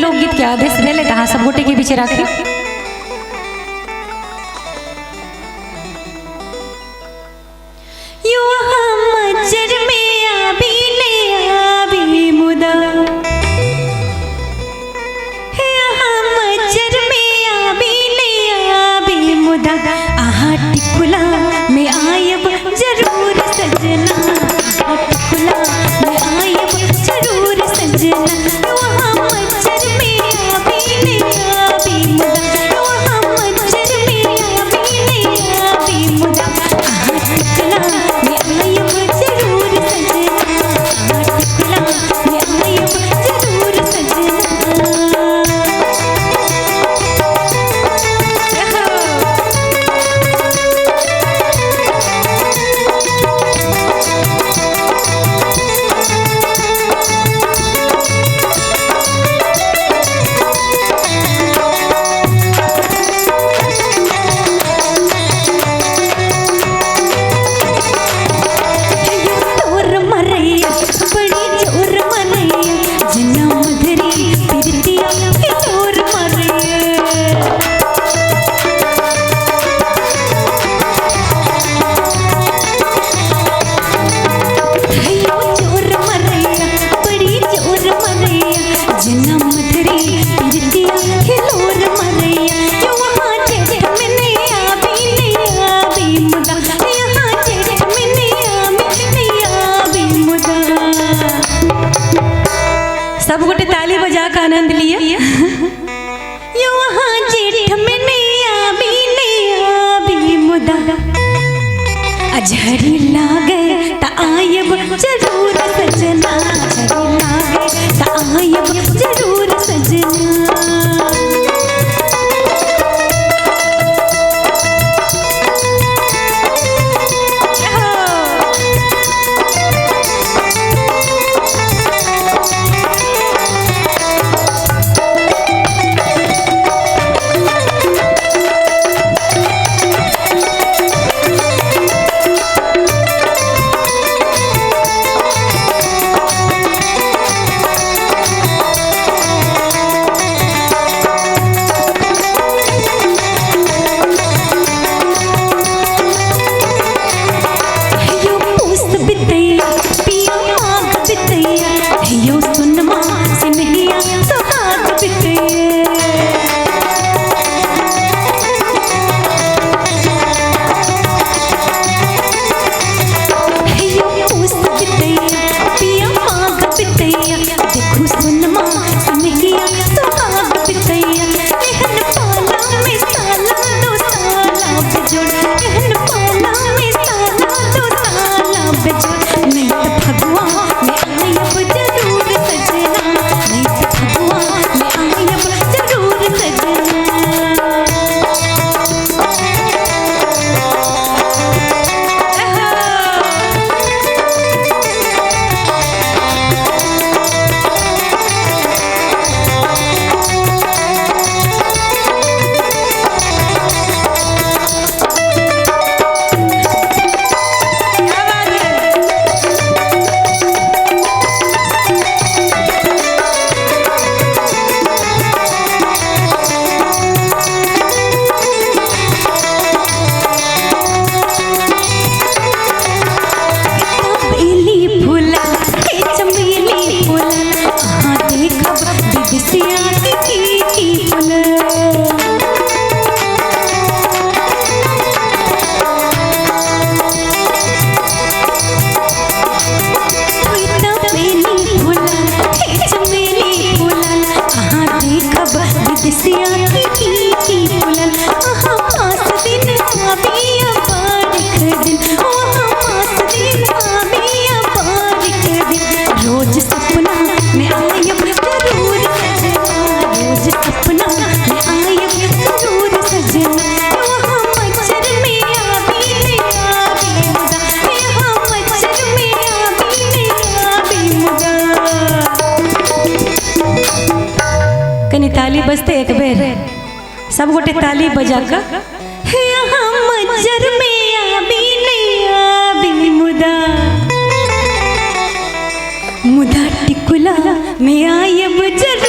लोकगीत के आदेश भेले तहाँ सब गोटे के पीछे राखी। टिकुला में आयब जरूर सजना, टिकुला में आयब जरूर सजना, वहाँ मच्छर में आबी ने आबी मुदा, वहाँ मच्छर में आबी ने आबी मुदा, टिकुला में आयब जरूर सजना, टिकुला में आयब जरूर सजना। सब गोटे ताली बजा का आनंद लिए। यो वहाँ जेठ में नहीं आबी मुदा, झड़ी लागे ता आयब जरूर सजना, झड़ी लागे ता आयब जरूर सजना। रोज सपना में आयब जरूर सजना, रोज सपना में आयब जरूर सजना, वहाँ मच्छर में आबी ने आबी मुदा, यहाँ मच्छर में आबी ने आबी मुदा। कनी ताली बजते एक बेर सब गोटे ताली बजा का। यहाँ मच्छर में आबी ने आबी मुदा, मुदा टिकुला में आयब जरूर